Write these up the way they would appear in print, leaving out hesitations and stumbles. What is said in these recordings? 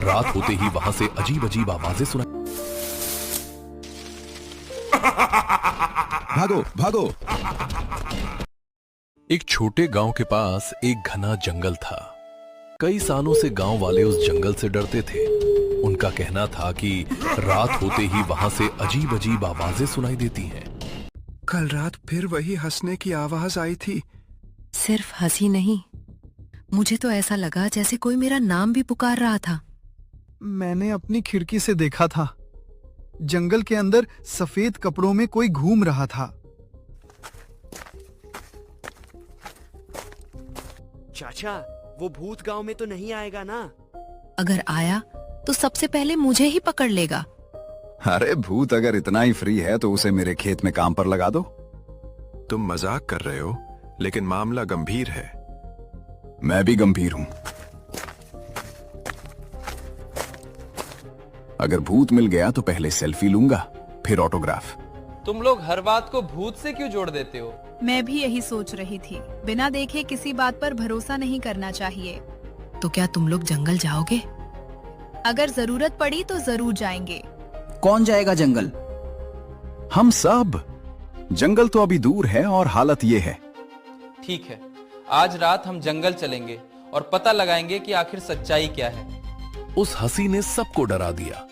रात होते ही वहां से अजीब अजीब आवाजें सुनाई। भागो भागो। एक छोटे गांव के पास एक घना जंगल था। कई सालों से गांव वाले उस जंगल से डरते थे। उनका कहना था कि रात होते ही वहां से अजीब अजीब आवाजें सुनाई देती हैं। कल रात फिर वही हंसने की आवाज आई थी। सिर्फ हंसी नहीं, मुझे तो ऐसा लगा जैसे कोई मेरा नाम भी पुकार रहा था। मैंने अपनी खिड़की से देखा था। जंगल के अंदर सफेद कपड़ों में कोई घूम रहा था। चाचा, वो भूत गांव में तो नहीं आएगा ना? अगर आया तो सबसे पहले मुझे ही पकड़ लेगा। अरे भूत अगर इतना ही फ्री है तो उसे मेरे खेत में काम पर लगा दो। तुम मजाक कर रहे हो, लेकिन मामला गंभीर है। मैं भी गंभीर हूं। अगर भूत मिल गया तो पहले सेल्फी लूंगा, फिर ऑटोग्राफ। तुम लोग हर बात को भूत से क्यों जोड़ देते हो? मैं भी यही सोच रही थी। बिना देखे किसी बात पर भरोसा नहीं करना चाहिए। तो क्या तुम लोग जंगल जाओगे? अगर जरूरत पड़ी तो जरूर जाएंगे। कौन जाएगा जंगल? हम सब। जंगल तो अभी दूर है और हालत ये है। ठीक है, आज रात हम जंगल चलेंगे और पता लगाएंगे कि आखिर सच्चाई क्या है। उस हंसी ने सबको डरा दिया,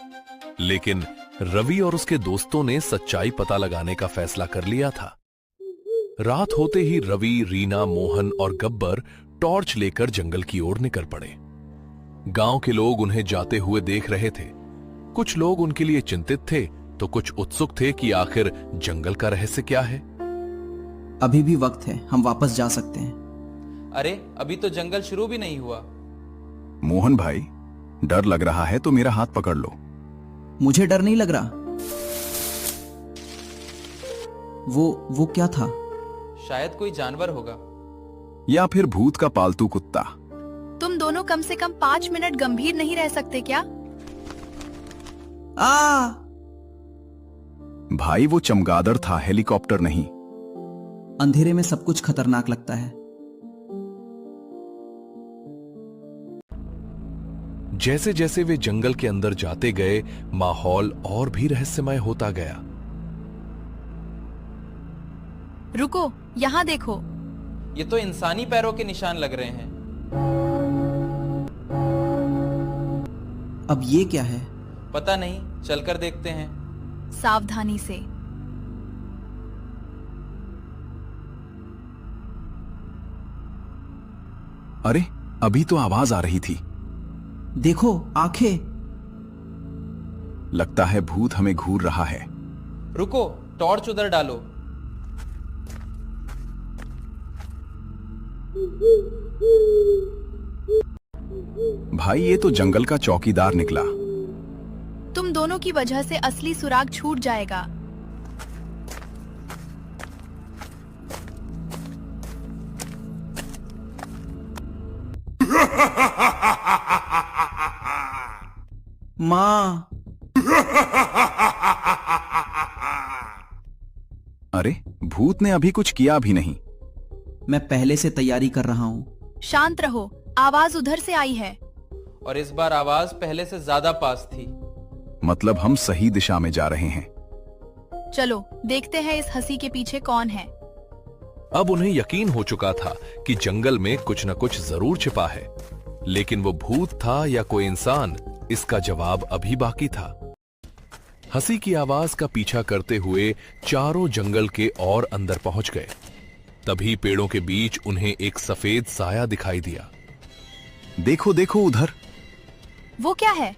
लेकिन रवि और उसके दोस्तों ने सच्चाई पता लगाने का फैसला कर लिया था। रात होते ही रवि, रीना, मोहन और गब्बर टॉर्च लेकर जंगल की ओर निकल पड़े। गांव के लोग उन्हें जाते हुए देख रहे थे। कुछ लोग उनके लिए चिंतित थे तो कुछ उत्सुक थे कि आखिर जंगल का रहस्य क्या है। अभी भी वक्त है, हम वापस जा सकते हैं। अरे अभी तो जंगल शुरू भी नहीं हुआ। मोहन भाई, डर लग रहा है तो मेरा हाथ पकड़ लो। मुझे डर नहीं लग रहा। वो क्या था? शायद कोई जानवर होगा, या फिर भूत का पालतू कुत्ता। तुम दोनों कम से कम 5 मिनट गंभीर नहीं रह सकते क्या? भाई वो चमगादड़ था, हेलीकॉप्टर नहीं। अंधेरे में सब कुछ खतरनाक लगता है। जैसे जैसे वे जंगल के अंदर जाते गए, माहौल और भी रहस्यमय होता गया। रुको, यहाँ देखो। ये तो इंसानी पैरों के निशान लग रहे हैं। अब ये क्या है? पता नहीं, चलकर देखते हैं। सावधानी से। अरे अभी तो आवाज आ रही थी। देखो, आंखें। लगता है भूत हमें घूर रहा है। रुको, टॉर्च उधर डालो। भाई ये तो जंगल का चौकीदार निकला। तुम दोनों की वजह से असली सुराग छूट जाएगा। माँ। अरे भूत ने अभी कुछ किया भी नहीं। मैं पहले से तैयारी कर रहा हूँ। शांत रहो, आवाज उधर से आई है। और इस बार आवाज पहले से ज्यादा पास थी। मतलब हम सही दिशा में जा रहे हैं। चलो देखते हैं इस हंसी के पीछे कौन है। अब उन्हें यकीन हो चुका था कि जंगल में कुछ न कुछ जरूर छिपा है, लेकिन वो भूत था या कोई इंसान, इसका जवाब अभी बाकी था। हंसी की आवाज का पीछा करते हुए चारों जंगल के और अंदर पहुंच गए। तभी पेड़ों के बीच उन्हें एक सफेद साया दिखाई दिया। देखो देखो उधर। वो क्या है?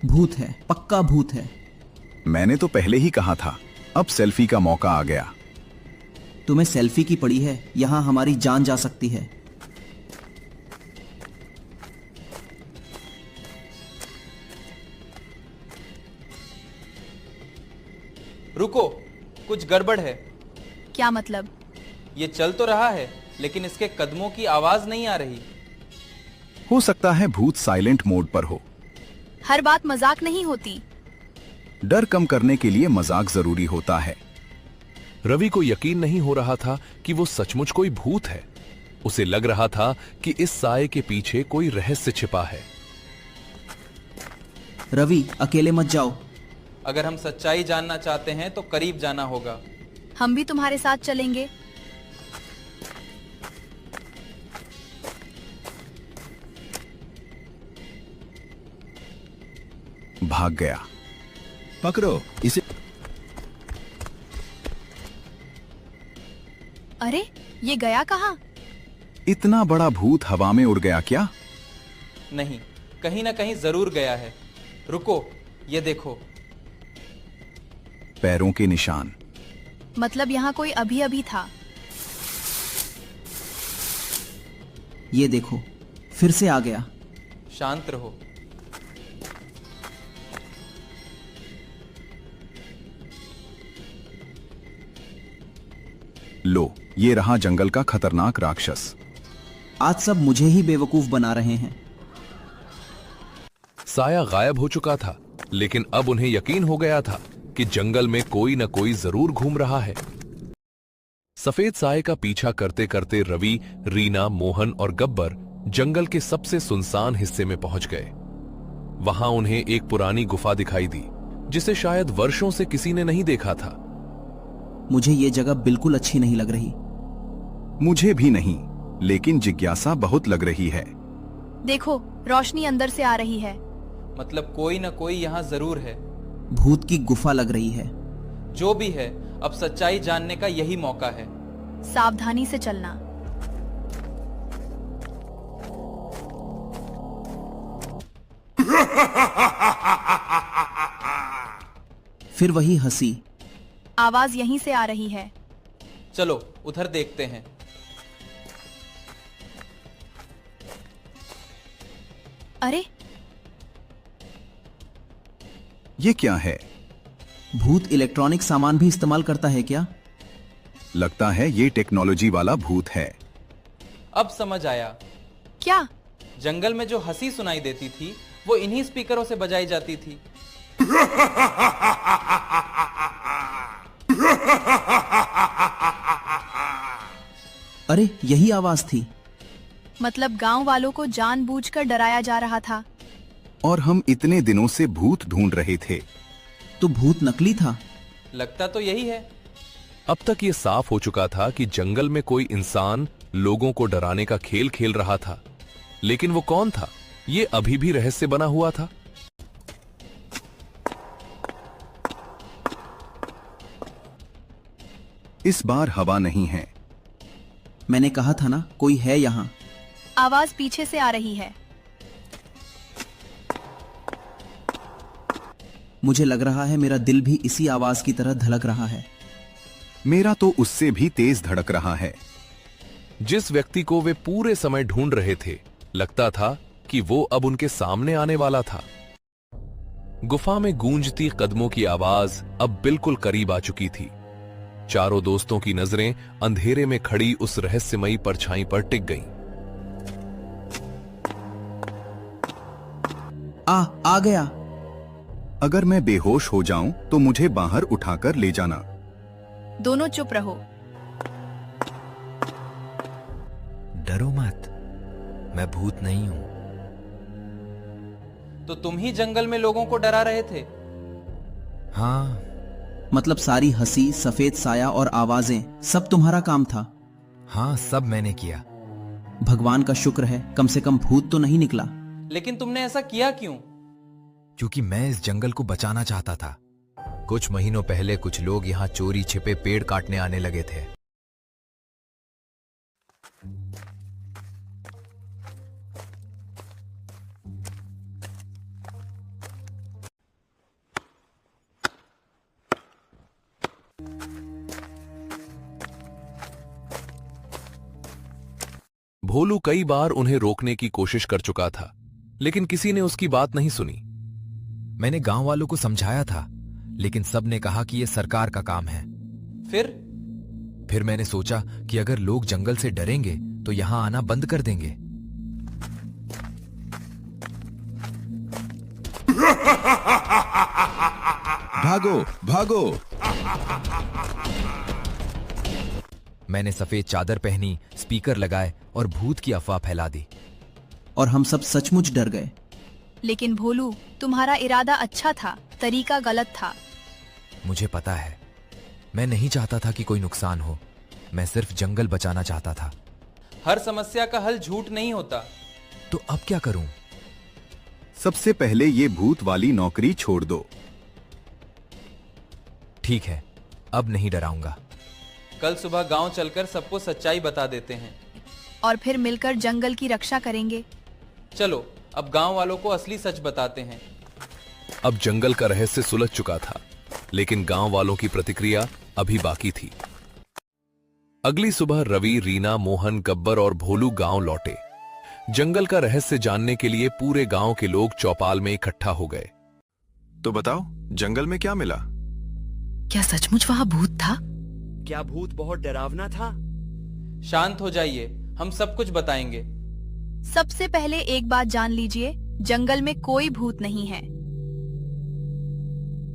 भूत है, पक्का भूत है। मैंने तो पहले ही कहा था। अब सेल्फी का मौका आ गया। तुम्हें सेल्फी की पड़ी है, यहां हमारी जान जा सकती है। रुको, कुछ गड़बड़ है। क्या मतलब? ये चल तो रहा है, लेकिन इसके कदमों की आवाज नहीं आ रही। हो सकता है भूत साइलेंट मोड पर हो। हर बात मजाक नहीं होती। डर कम करने के लिए मजाक जरूरी होता है। रवि को यकीन नहीं हो रहा था कि वो सचमुच कोई भूत है। उसे लग रहा था कि इस साए के पीछे कोई रहस्य छिपा है। रवि, अकेले मत जाओ। अगर हम सच्चाई जानना चाहते हैं तो करीब जाना होगा। हम भी तुम्हारे साथ चलेंगे। भाग गया। पकड़ो इसे। अरे, ये गया कहाँ? इतना बड़ा भूत हवा में उड़ गया क्या? नहीं, कहीं ना कहीं जरूर गया है। रुको, ये देखो। पैरों के निशान। मतलब यहाँ कोई अभी अभी था। ये देखो, फिर से आ गया। शांत रहो। लो, ये रहा जंगल का खतरनाक राक्षस। आज सब मुझे ही बेवकूफ बना रहे हैं। साया गायब हो चुका था, लेकिन अब उन्हें यकीन हो गया था कि जंगल में कोई न कोई जरूर घूम रहा है। सफेद साए का पीछा करते करते रवि, रीना, मोहन और गब्बर जंगल के सबसे सुनसान हिस्से में पहुंच गए। वहां उन्हें एक पुरानी गुफा दिखाई दी, जिसे शायद वर्षों से किसी ने नहीं देखा था। मुझे ये जगह बिल्कुल अच्छी नहीं लग रही। मुझे भी नहीं, लेकिन जिज्ञासा बहुत लग रही है। देखो, रोशनी अंदर से आ रही है। मतलब कोई ना कोई यहाँ जरूर है। भूत की गुफा लग रही है। जो भी है, अब सच्चाई जानने का यही मौका है। सावधानी से चलना। फिर वही हंसी। आवाज यहीं से आ रही है। चलो उधर देखते हैं। अरे, ये क्या है? भूत इलेक्ट्रॉनिक सामान भी इस्तेमाल करता है क्या? लगता है ये टेक्नोलॉजी वाला भूत है। अब समझ आया। क्या? जंगल में जो हंसी सुनाई देती थी, वो इन्हीं स्पीकरों से बजाई जाती थी। अरे, यही आवाज थी। मतलब गांव वालों को जानबूझकर डराया जा रहा था। और हम इतने दिनों से भूत ढूंढ रहे थे। तो भूत नकली था। लगता तो यही है। अब तक ये साफ हो चुका था कि जंगल में कोई इंसान लोगों को डराने का खेल खेल रहा था, लेकिन वो कौन था, ये अभी भी रहस्य बना हुआ था। इस बार हवा नहीं है। मैंने कहा था ना, कोई है यहाँ। आवाज पीछे से आ रही है। मुझे लग रहा है मेरा दिल भी इसी आवाज की तरह धड़क रहा है। मेरा तो उससे भी तेज धड़क रहा है। जिस व्यक्ति को वे पूरे समय ढूंढ रहे थे, लगता था कि वो अब उनके सामने आने वाला था। गुफा में गूंजती कदमों की आवाज अब बिल्कुल करीब आ चुकी थी। चारों दोस्तों की नजरें अंधेरे में खड़ी उस रहस्यमयी परछाई पर टिक गईं। आ गया। अगर मैं बेहोश हो जाऊं तो मुझे बाहर उठाकर ले जाना। दोनों चुप रहो। डरो मत, मैं भूत नहीं हूं। तो तुम ही जंगल में लोगों को डरा रहे थे? हाँ। मतलब सारी हंसी, सफेद साया और आवाजें सब तुम्हारा काम था? हाँ, सब मैंने किया। भगवान का शुक्र है, कम से कम भूत तो नहीं निकला। लेकिन तुमने ऐसा किया क्यों? क्योंकि मैं इस जंगल को बचाना चाहता था। कुछ महीनों पहले कुछ लोग यहाँ चोरी छिपे पेड़ काटने आने लगे थे। भोलू कई बार उन्हें रोकने की कोशिश कर चुका था, लेकिन किसी ने उसकी बात नहीं सुनी। मैंने गांव वालों को समझाया था, लेकिन सब ने कहा कि यह सरकार का काम है। फिर मैंने सोचा कि अगर लोग जंगल से डरेंगे तो यहां आना बंद कर देंगे। भागो भागो। मैंने सफेद चादर पहनी, स्पीकर लगाए और भूत की अफवाह फैला दी। और हम सब सचमुच डर गए। लेकिन भोलू, तुम्हारा इरादा अच्छा था, तरीका गलत था। मुझे पता है, मैं नहीं चाहता था कि कोई नुकसान हो। मैं सिर्फ जंगल बचाना चाहता था। हर समस्या का हल झूठ नहीं होता। तो अब क्या करूं? सबसे पहले ये भूत वाली नौकरी छोड़ दो। ठीक है, अब नहीं डराऊंगा। कल सुबह गांव चलकर सबको सच्चाई बता देते हैं। और फिर मिलकर जंगल की रक्षा करेंगे। चलो, अब गांव वालों को असली सच बताते हैं। अब जंगल का रहस्य सुलझ चुका था, लेकिन गांव वालों की प्रतिक्रिया अभी बाकी थी। अगली सुबह रवि, रीना, मोहन, गब्बर और भोलू गांव लौटे। जंगल का रहस्य जानने के लिए पूरे गांव के लोग चौपाल में इकट्ठा हो गए। तो बताओ, जंगल में क्या मिला? क्या सचमुच वहां भूत था? क्या भूत बहुत डरावना था? शांत हो जाइए, हम सब कुछ बताएंगे। सबसे पहले एक बात जान लीजिए, जंगल में कोई भूत नहीं है।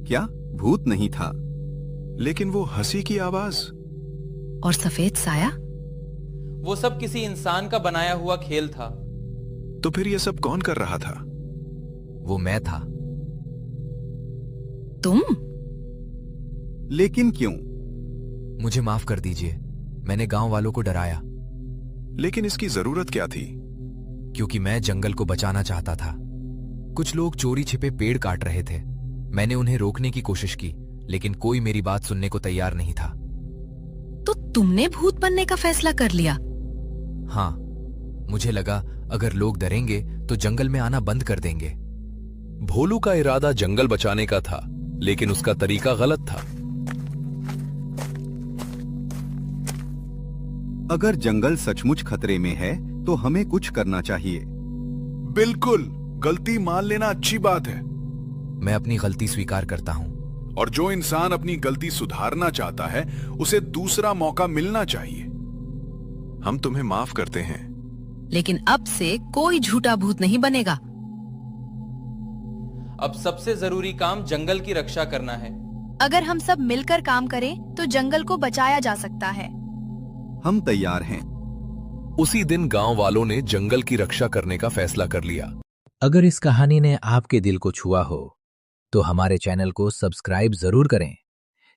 क्या भूत नहीं था? लेकिन वो हंसी की आवाज और सफेद साया? वो सब किसी इंसान का बनाया हुआ खेल था। तो फिर ये सब कौन कर रहा था? वो मैं था। तुम? लेकिन क्यों? मुझे माफ कर दीजिए, मैंने गांव वालों को डराया। लेकिन इसकी जरूरत क्या थी? क्योंकि मैं जंगल को बचाना चाहता था। कुछ लोग चोरी छिपे पेड़ काट रहे थे। मैंने उन्हें रोकने की कोशिश की, लेकिन कोई मेरी बात सुनने को तैयार नहीं था। तो तुमने भूत बनने का फैसला कर लिया? हाँ, मुझे लगा अगर लोग डरेंगे तो जंगल में आना बंद कर देंगे। भोलू का इरादा जंगल बचाने का था, लेकिन उसका तरीका गलत था। अगर जंगल सचमुच खतरे में है तो हमें कुछ करना चाहिए। बिल्कुल, गलती मान लेना अच्छी बात है। मैं अपनी गलती स्वीकार करता हूं। और जो इंसान अपनी गलती सुधारना चाहता है, उसे दूसरा मौका मिलना चाहिए। हम तुम्हें माफ करते हैं। लेकिन अब से कोई झूठा भूत नहीं बनेगा। अब सबसे जरूरी काम जंगल की रक्षा करना है। अगर हम सब मिलकर काम करें तो जंगल को बचाया जा सकता है। हम तैयार हैं। उसी दिन गांव वालों ने जंगल की रक्षा करने का फैसला कर लिया। अगर इस कहानी ने आपके दिल को छुआ हो तो हमारे चैनल को सब्सक्राइब जरूर करें,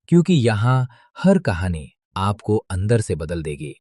क्योंकि यहाँ हर कहानी आपको अंदर से बदल देगी।